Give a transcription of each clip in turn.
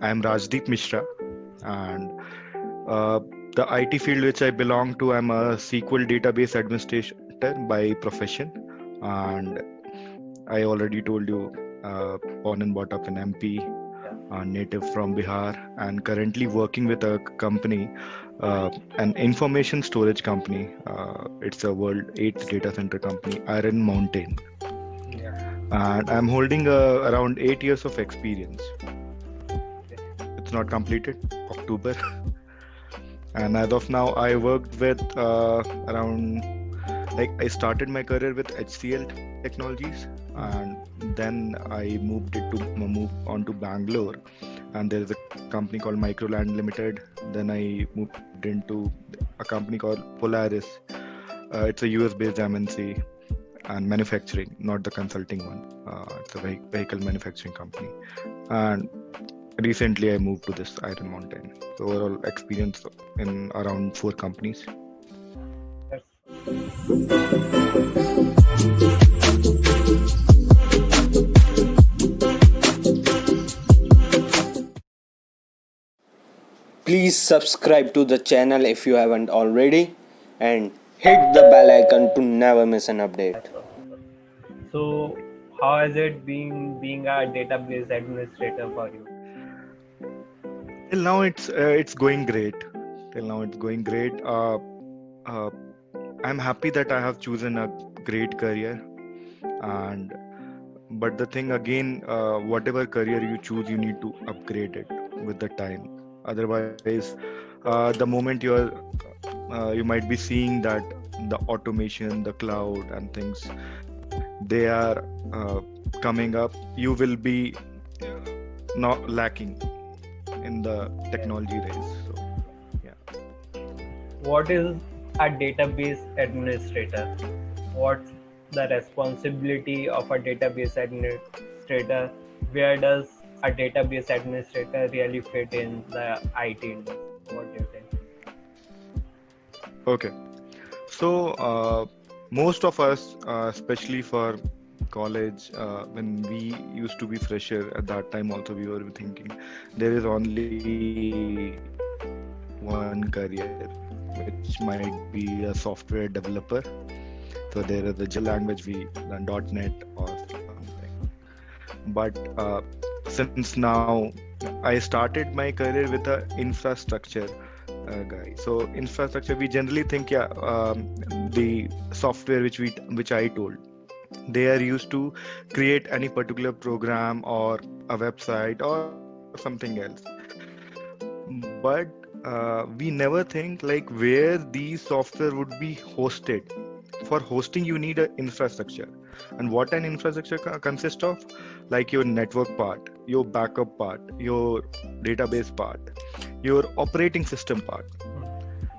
I am Rajdeep Mishra, and uh, the IT field which I belong to, I'm a SQL database administrator by profession, and I already told you, born and brought up in MP, native from Bihar, and currently working with a company, an information storage company. It's a world eighth data center company, Iron Mountain, Yeah. and I'm holding around 8 years of experience. It's not completed, October. And as of now, I worked with I started my career with HCL Technologies, and then I moved on to Bangalore, and there is a company called Microland Limited. Then I moved into a company called Polaris. It's a US based MNC and manufacturing, not the consulting one. It's a vehicle manufacturing company. And recently I moved to this Iron Mountain. So overall experience in around 4 companies. Please subscribe to the channel if you haven't already and hit the bell icon to never miss an update. So, how has it been being a database administrator for you? Till now it's going great. Till now it's going great. Uh, I'm happy that I have chosen a great career, and but the thing again, whatever career you choose, you need to upgrade it with the time. Otherwise, the moment you might be seeing that the automation, the cloud, and things they are coming up, you will be not lacking in the technology race. So, yeah. What is a database administrator? What's the responsibility of a database administrator? Where does a database administrator really fit in the IT industry? What do you think? Okay. So, most of us, especially for college, when we used to be fresher at that time, also we were thinking there is only one career, which might be a software developer. So there is a Java language we learn .NET or something. But since now I started my career with a infrastructure guy. So infrastructure, we generally think, the software which I told, they are used to create any particular program or a website or something else. But we never think like where these software would be hosted. For hosting, you need an infrastructure. And what an infrastructure consists of? Like your network part, your backup part, your database part, your operating system part.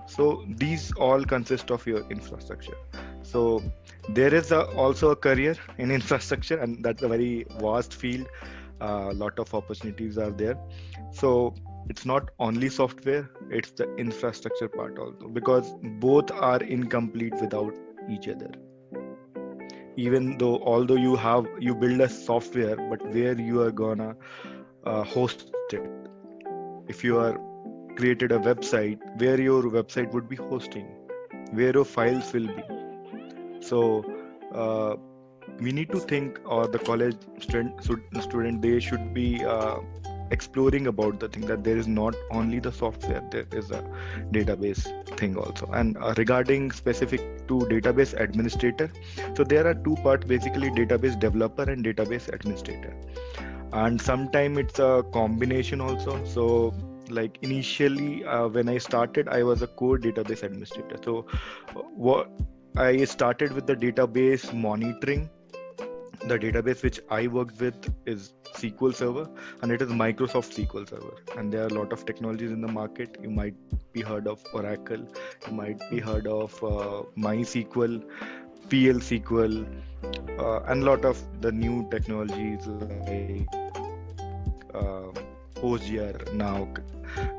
So these all consist of your infrastructure. So there is also a career in infrastructure, and that's a very vast field. A lot of opportunities are there. So it's not only software, it's the infrastructure part also, because both are incomplete without each other. Even though although you build a software, but where you are gonna host it. If you are created a website, where your website would be hosting, where your files will be. So we need to think, or the college student, they should be exploring about the thing that there is not only the software, there is a database thing also. And regarding specific to database administrator, so there are two parts, basically database developer and database administrator, and sometimes it's a combination also. So like initially when I started, I was a core database administrator. So what I started with the database monitoring. The database which I worked with is SQL Server, and it is Microsoft SQL Server. And there are a lot of technologies in the market. You might be heard of Oracle, you might be heard of MySQL, PL SQL, and a lot of the new technologies like PostgreSQL now,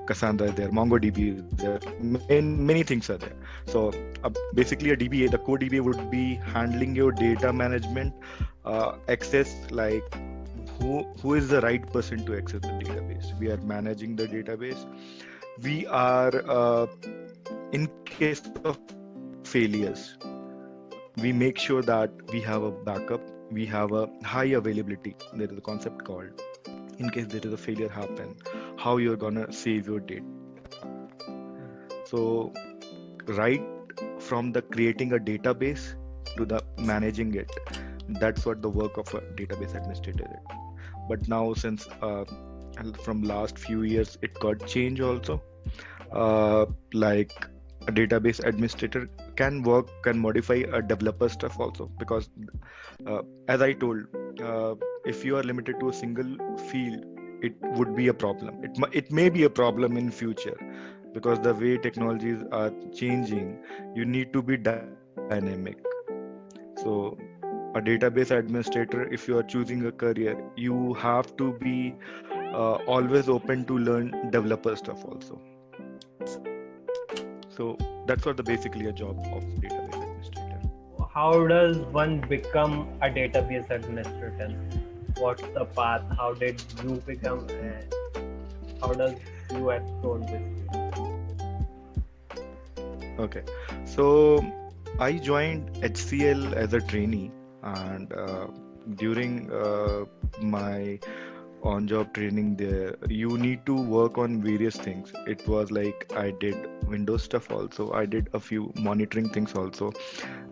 Cassandra is there, MongoDB is there, many things are there. So basically a DBA, the core DBA would be handling your data management, access, like who is the right person to access the database. We are managing the database. We are in case of failures, we make sure that we have a backup, we have a high availability. There is a concept called, in case there is a failure happen, how you're gonna save your data. So right from the creating a database to the managing it, that's what the work of a database administrator is. But now since from last few years it got changed also, like a database administrator can modify a developer stuff also, because as I told, if you are limited to a single field, it would be a problem. It may be a problem in future, because the way technologies are changing, you need to be dynamic. So a database administrator, if you are choosing a career, you have to be always open to learn developer stuff also. So that's what the basically a job of database administrator. How does one become a database administrator? What's the path? How did you become? How does you explore this? Okay, so I joined HCL as a trainee, and during my on-job training there, you need to work on various things. It was like I did Windows stuff also, I did a few monitoring things also,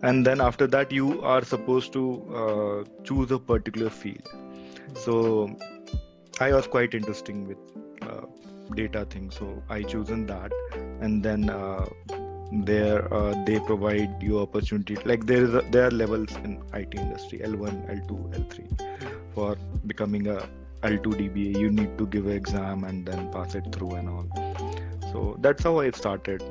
and then after that you are supposed to choose a particular field. So I was quite interesting with data things, so I chosen that, and then there they provide you opportunity, like there are levels in IT industry, L1, L2, L3. For becoming a L2 DBA, you need to give an exam and then pass it through and all. So that's how I started.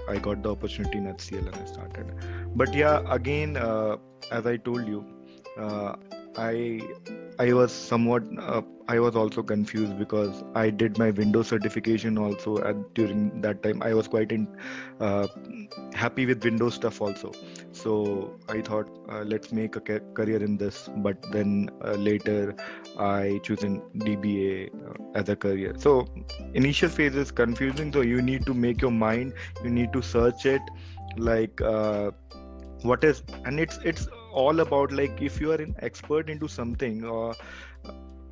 I got the opportunity in HCL and I started. But yeah, again, as I told you, I was somewhat I was also confused, because I did my Windows certification also during that time. I was quite happy with Windows stuff also. So I thought, let's make a career in this. But then later I choose in DBA as a career. So initial phase is confusing. So you need to make your mind. You need to search it, like what is, and it's all about, like, if you are an expert into something, or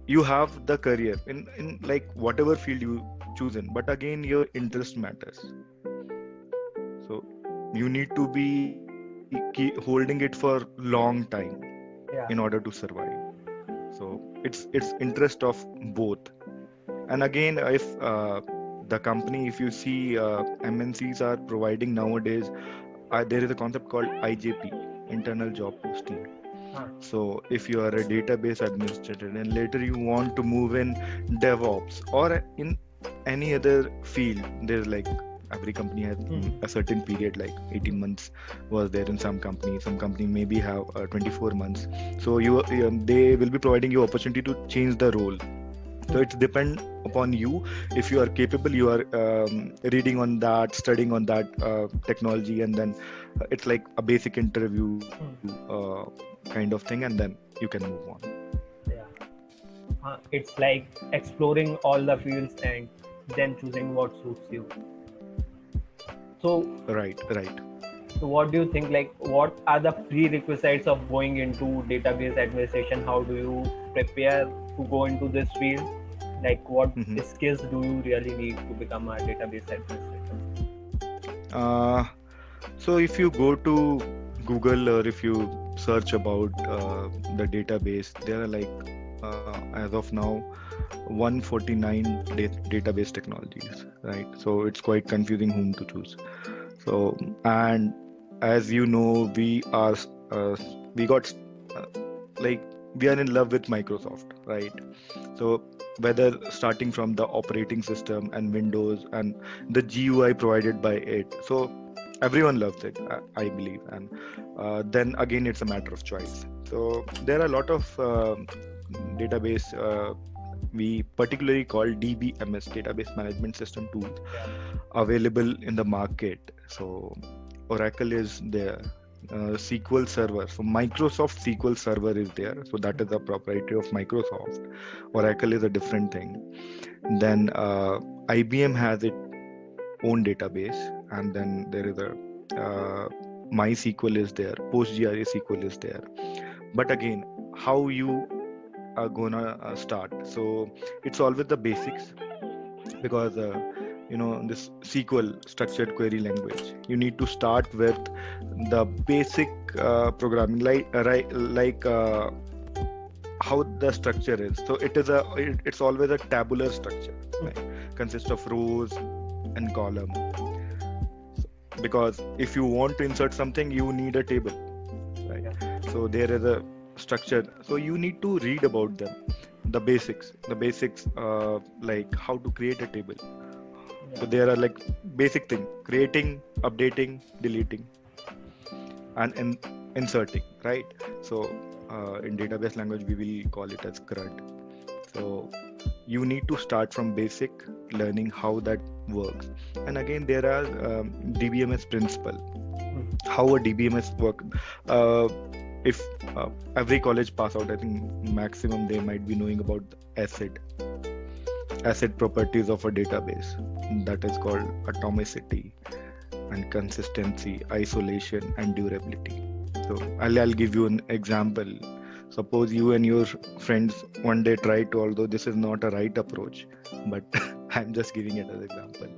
you have the career in like whatever field you chosen, but again your interest matters. So you need to be holding it for long time in order to survive. So it's interest of both. And again, if the company, if you see MNCs are providing nowadays, there is a concept called IJP, internal job posting. So if you are a database administrator and later you want to move in DevOps or in any other field, there's like every company has a certain period, like 18 months was there in some company maybe have 24 months. So they will be providing you opportunity to change the role. So it depends upon you. If you are capable, you are reading on that, studying on that technology, and then it's like a basic interview kind of thing, and then you can move on. It's like exploring all the fields and then choosing what suits you. So right. So what do you think, like, what are the prerequisites of going into database administration? How do you prepare to go into this field? Like, what skills do you really need to become a database administrator? So if you go to Google, or if you search about the database, there are like as of now 149 database technologies, right? So it's quite confusing whom to choose. So, and as you know, we are in love with Microsoft, right? So whether starting from the operating system and Windows and the GUI provided by it, so everyone loves it, I believe. And then again, it's a matter of choice. So there are a lot of database we particularly call DBMS, database management system tools, available in the market. So Oracle is there, SQL Server. So Microsoft SQL Server is there. So that is a proprietary of Microsoft. Oracle is a different thing. Then IBM has its own database, and then there is a MySQL is there, PostgreSQL SQL is there. But again, how you are gonna start? So it's always the basics, because this SQL, structured query language, you need to start with the basic programming, like how the structure is. So it's always a tabular structure, right? Consists of rows and column. Because if you want to insert something, you need a table, right? So there is a structure. So you need to read about them, the basics, like how to create a table. So there are like basic thing: creating, updating, deleting, and inserting, right? So in database language, we will call it as CRUD. So you need to start from basic, learning how that works. And again, there are DBMS principle, how a DBMS work. If every college pass out, I think maximum they might be knowing about ACID properties of a database. That is called atomicity and consistency, isolation, and durability. So I'll give you an example. Suppose you and your friends one day try to, although this is not a right approach, but I'm just giving it as an example.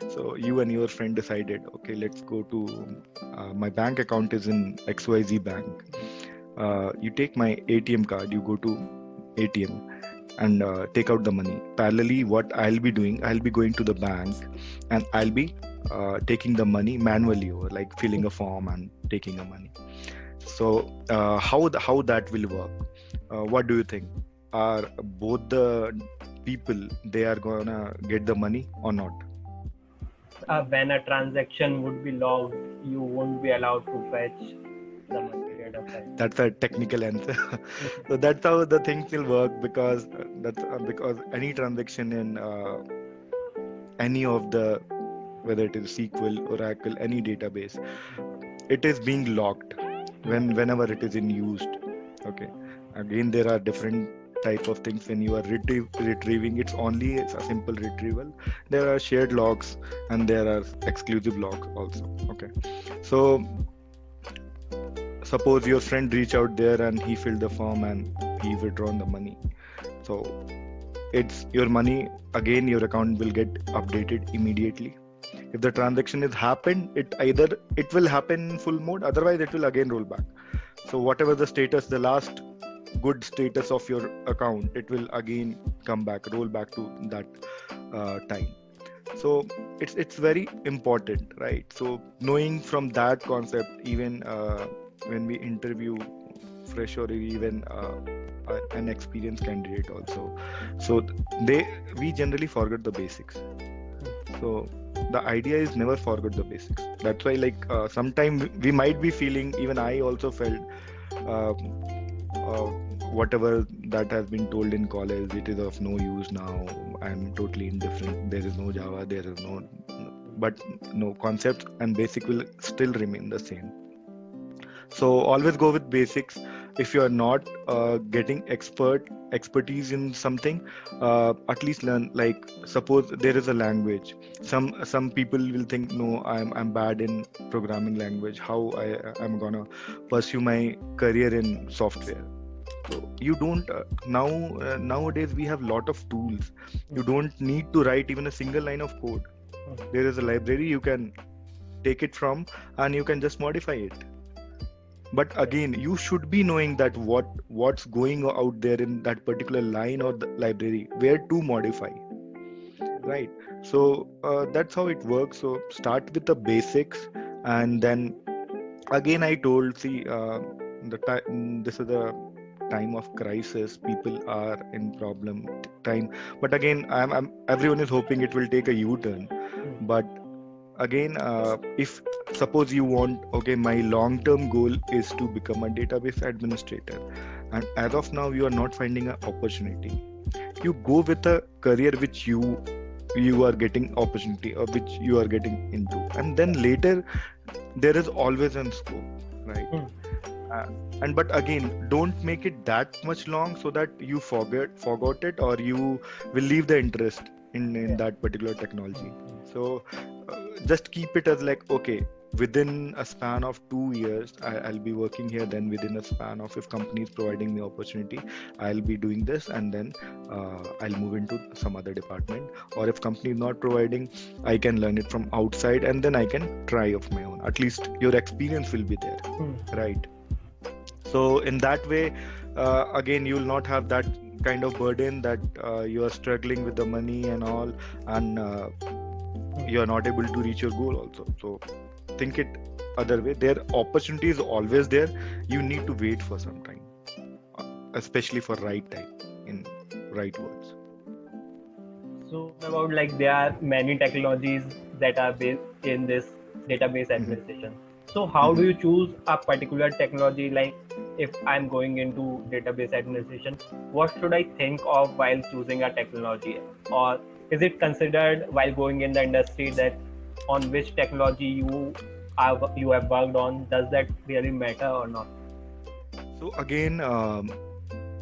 So you and your friend decided, okay, let's go to my bank account is in XYZ bank. You take my ATM card, you go to ATM and take out the money. Parallelly, what I'll be doing, I'll be going to the bank and I'll be taking the money manually, or like filling a form and taking the money. So how that will work? What do you think? Are both the people, they are gonna get the money or not? When a transaction would be logged, you won't be allowed to fetch the money at a time. That's a technical answer. So that's how the things will work, because because any transaction in any of the, whether it is SQL, Oracle, any database, it is being logged whenever it is in used. Okay. Again, there are different type of things. When you are retrieving, it's a simple retrieval. There are shared logs and there are exclusive logs also. Okay. So suppose your friend reach out there and he filled the form and he withdrawn the money. So it's your money. Again, your account will get updated immediately. If the transaction is happened, it will happen in full mode, otherwise it will again roll back. So whatever the status, the last good status of your account, it will again roll back to that time. So it's very important, right? So knowing from that concept, even when we interview fresh or even an experienced candidate also, so we generally forget the basics. So the idea is never forget the basics. That's why, like, sometimes we might be feeling, even I also felt, whatever that has been told in college, it is of no use now. I'm totally indifferent. There is no Java, but no, concepts and basic will still remain the same. So always go with basics. If you are not getting expertise in something, at least learn. Like, suppose there is a language. Some people will think, no, I'm bad in programming language. How I'm gonna pursue my career in software? So you don't nowadays we have lot of tools. You don't need to write even a single line of code. There is a library you can take it from and you can just modify it. But again, you should be knowing that what's going out there in that particular line or the library, where to modify, right? So that's how it works. So start with the basics, and then again I told, see, this is the time of crisis. People are in problem time, but again, everyone is hoping it will take a U-turn. But again, if suppose you want, okay, my long-term goal is to become a database administrator, and as of now you are not finding an opportunity, you go with a career which you are getting opportunity, or which you are getting into, and then later there is always a scope. right? Hmm. uh, and but again, don't make it that much long so that you forgot it, or you will leave the interest in Yeah. that particular technology. So just keep it as like, okay, within a span of 2 years I'll be working here, then within a span of, if company is providing me opportunity, I'll be doing this, and then I'll move into some other department. Or if company is not providing, I can learn it from outside, and then I can try of my own. At least your experience will be there, Hmm. right? So in that way, again, you will not have that kind of burden that you are struggling with the money and all, and you are not able to reach your goal also. So think it other way. Their opportunity is always there. You need to wait for some time, especially for right time in right words. So about like there are many technologies that are based in this database administration. So how do you choose a particular technology? Like if I'm going into database administration, what should I think of while choosing a technology? Or is it considered while going in the industry that on which technology you have worked on? Does that really matter or not? So again,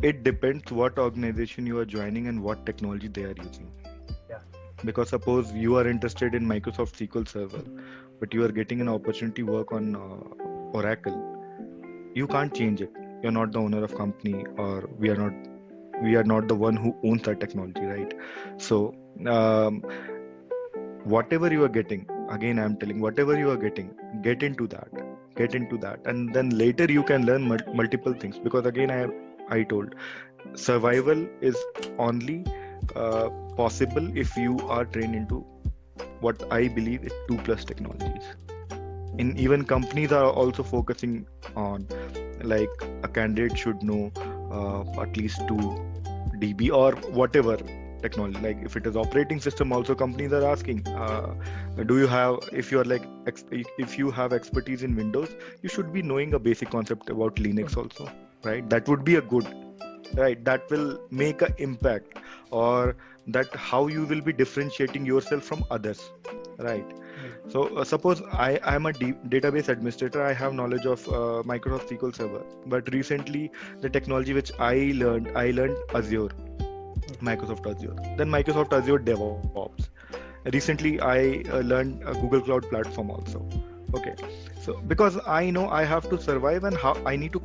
it depends what organization you are joining and what technology they are using. Yeah. Because suppose you are interested in Microsoft SQL Server, but you are getting an opportunity work on Oracle, you can't change it. You're not the owner of company, or we are not the one who owns that technology, right? So um, whatever you are getting, again I'm telling, whatever you are getting, get into that, and then later you can learn multiple things. Because again, I told, survival is only uh, possible if you are trained into what I believe is 2+ technologies. In even companies are also focusing on, like, a candidate should know at least 2 DB or whatever technology. Like if it is operating system, also companies are asking, do you have, if you are like if you have expertise in Windows, you should be knowing a basic concept about Linux also, right? That would be a good, right? That will make an impact, or that how you will be differentiating yourself from others, right? So suppose I am a database administrator. I have knowledge of Microsoft SQL Server, but recently the technology which I learned Azure, Microsoft Azure, then Microsoft Azure DevOps. Recently I learned a Google Cloud Platform also. Okay, so because I know I have to survive, and how I need to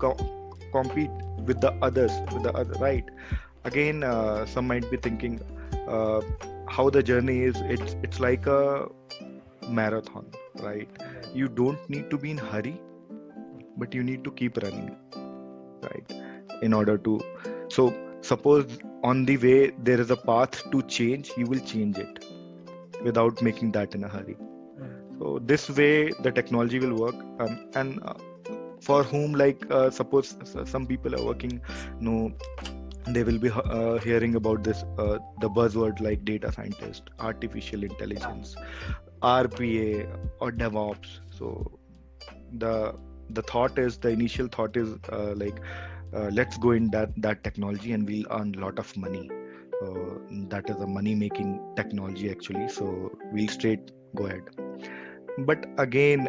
compete with the others, with the other, right? Again, some might be thinking uh, how the journey is. It's like a marathon, right? You don't need to be in hurry, but you need to keep running, right? In order to, so suppose on the way there is a path to change, you will change it without making that in a hurry. So this way the technology will work. And for whom, like, suppose some people are working, no, they will be hearing about this, the buzzword like data scientist, artificial intelligence, RPA, or DevOps. So the the initial thought is, like, let's go in that technology and we'll earn a lot of money. That is a money making technology actually. So we'll straight go ahead. But again,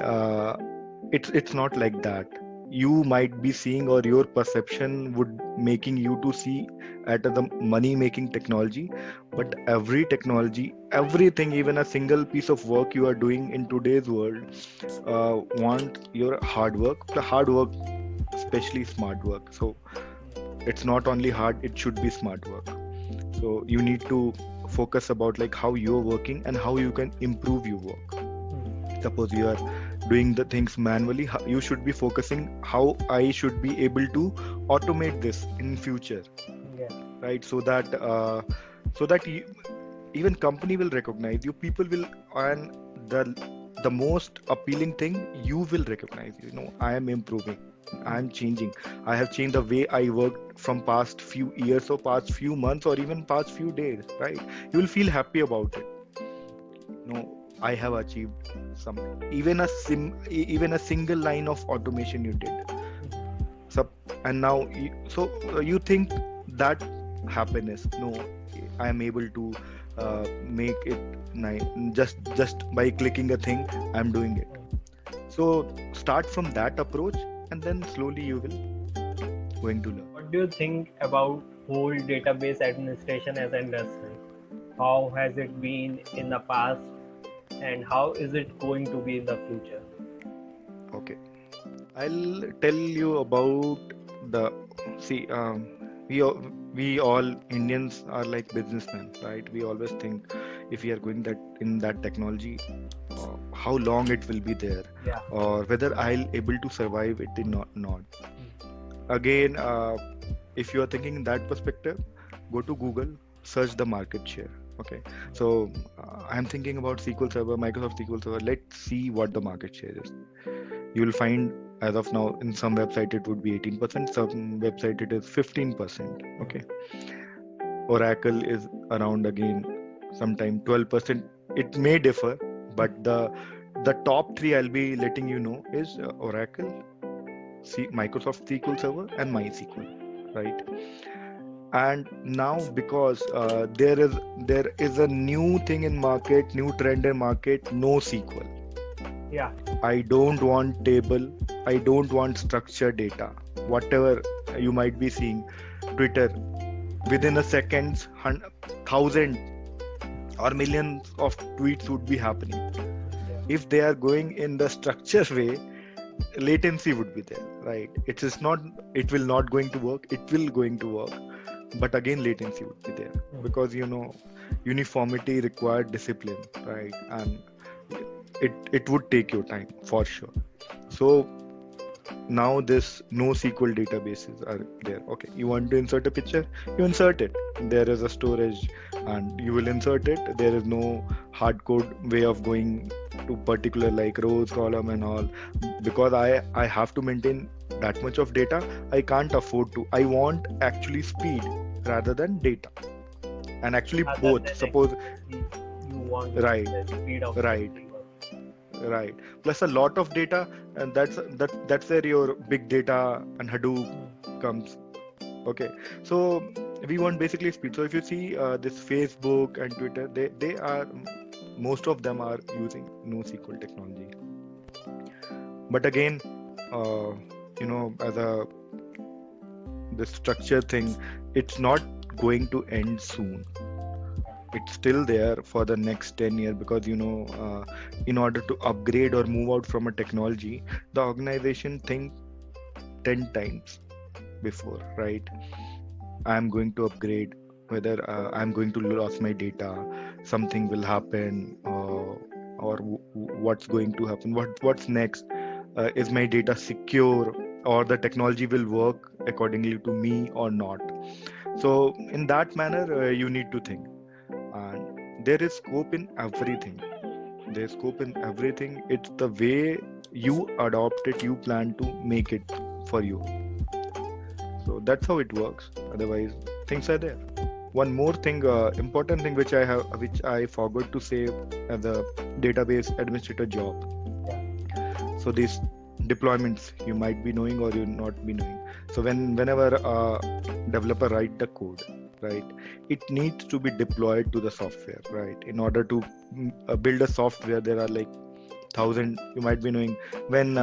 it's not like that. You might be seeing, or your perception would making you to see at the money making technology, but every technology, everything, even a single piece of work you are doing in today's world, want your hard work, the hard work, especially smart work. So it's not only hard, it should be smart work. So you need to focus about like how you're working and how you can improve your work. Suppose you are doing the things manually, you should be focusing how I should be able to automate this in future, Yeah. right? So that you, even company will recognize you, people will, and the most appealing thing, you will recognize, I am improving, I am changing, I have changed the way I worked from past few years or past few months or even past few days, right? You will feel happy about it. I have achieved something, even a single line of automation you did. So, and now you think that happiness, no, I am able to make it nice, just by clicking a thing, I'm doing it. So start from that approach, and then slowly you will going to learn. What do you think about whole database administration as an industry? How has it been in the past, and how is it going to be in the future? Okay, I'll tell you about the see. We all Indians are like businessmen, right? We always think if we are going that in that technology, how long it will be there, Yeah. or whether I'll able to survive it in not. Again, if you are thinking in that perspective, go to Google, search the market share. Okay, so I'm thinking about SQL Server, Microsoft SQL Server. Let's see what the market share is. You will find as of now in some website it would be 18%, some website it is 15%. Okay, Oracle is around again sometime 12%. It may differ, but the top three I'll be letting you know is Oracle, Microsoft SQL Server, and MySQL, right? And now because there is a new thing in market, new trend in market, no SQL. Yeah. I don't want table, I don't want structured data. Whatever you might be seeing, Twitter, within a seconds, 1,000 or millions of tweets would be happening. If they are going in the structured way, latency would be there, right? It is not, it will not going to work, it will going to work, but again latency would be there, because uniformity required discipline, right? And it would take your time for sure. So now this NoSQL databases are there. Okay, you want to insert a picture, you insert it, there is a storage and you will insert it. There is no hard code way of going to particular like rows, column and all, because I have to maintain that much of data. I can't afford to. I want actually speed rather than data, and actually both. Suppose You want right, the speed of right, right, plus a lot of data, and that's where your big data and Hadoop comes. Okay, so we want basically speed. So if you see this Facebook and Twitter, they are, most of them are using NoSQL technology. But again, as a this structure thing, it's not going to end soon. It's still there for the next 10 years, because in order to upgrade or move out from a technology, the organization think 10 times before, right? I'm going to upgrade, whether I'm going to lose my data, something will happen, or what's going to happen, what's next, is my data secure, or the technology will work accordingly to me or not. So in that manner, you need to think, and there is scope in everything. There's scope in everything. It's the way you adopt it, you plan to make it for you. So that's how it works. Otherwise, things are there. One more thing, important thing which I forgot to say as a database administrator job. So these deployments you might be knowing or you not be knowing. So whenever a developer write the code, right, it needs to be deployed to the software, right? In order to build a software, there are like 1,000, you might be knowing, when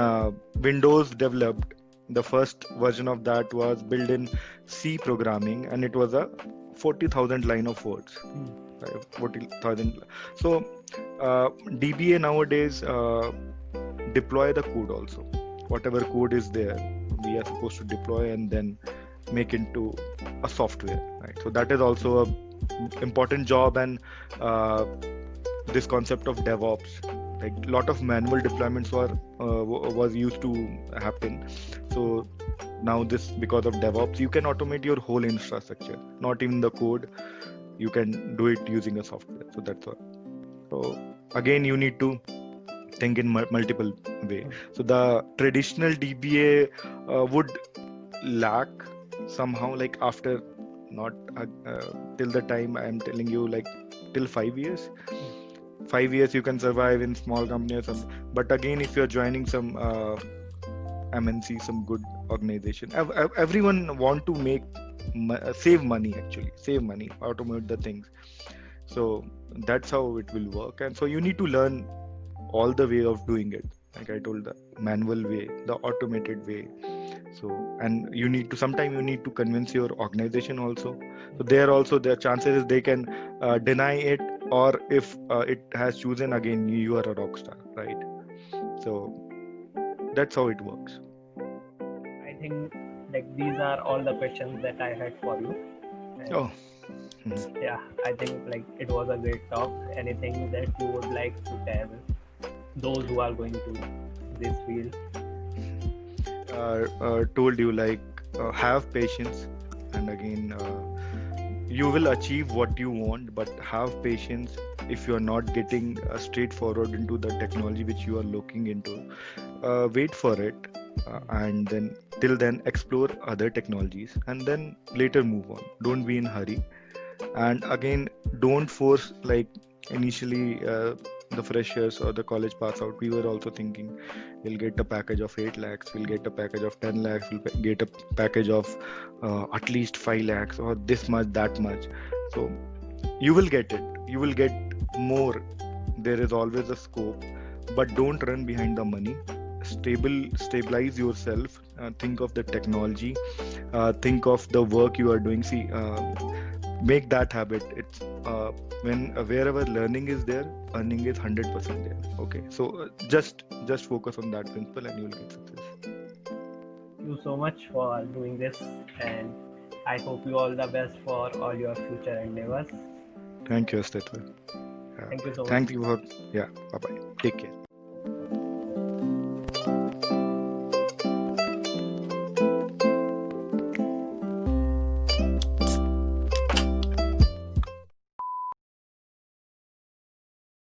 Windows developed, the first version of that was built in C programming, and it was a 40,000 line of words. 40,000. So DBA nowadays deploy the code also. Whatever code is there, we are supposed to deploy and then make into a software, right? So that is also a important job. And this concept of DevOps, like a lot of manual deployments was used to happen. So now this, because of DevOps, you can automate your whole infrastructure, not even the code. You can do it using a software. So that's all. So again, you need to think in multiple way. So the traditional DBA would lack somehow, like after not till the time I'm telling you, like till 5 years. 5 years you can survive in small company or something. But again, if you're joining some MNC, some good organization, everyone want to save money, automate the things. So that's how it will work. And so you need to learn all the way of doing it. like I told, the manual way, the automated way. So, and you need to, sometime you need to convince your organization also. So there also the chances is they can deny it, or if it has chosen again, you are a rock star, right? So that's how it works. I think like these are all the questions that I had for you. And Oh. Mhm. yeah, I think like it was a great talk. Anything that you would like to tell those who are going to this field? Told you, like, have patience, and again, you will achieve what you want, but have patience. If you are not getting straightforward into the technology which you are looking into, wait for it, and then till then explore other technologies, and then later move on. Don't be in hurry, and again, don't force, like, initially, the freshers or the college pass out, we were also thinking we'll get a package of 8 lakhs, we'll get a package of 10 lakhs, we'll get a package of at least 5 lakhs, or this much, that much. So you will get it, you will get more. There is always a scope, but don't run behind the money. Stabilize yourself, think of the technology, think of the work you are doing. See, make that habit. It's when wherever learning is there, earning is 100% there. Okay, so just focus on that principle and you will get success. Thank you so much for doing this, and I hope you all the best for all your future endeavors. Thank you, Astitva. Thank you so much. Thank you for, yeah, bye bye, take care.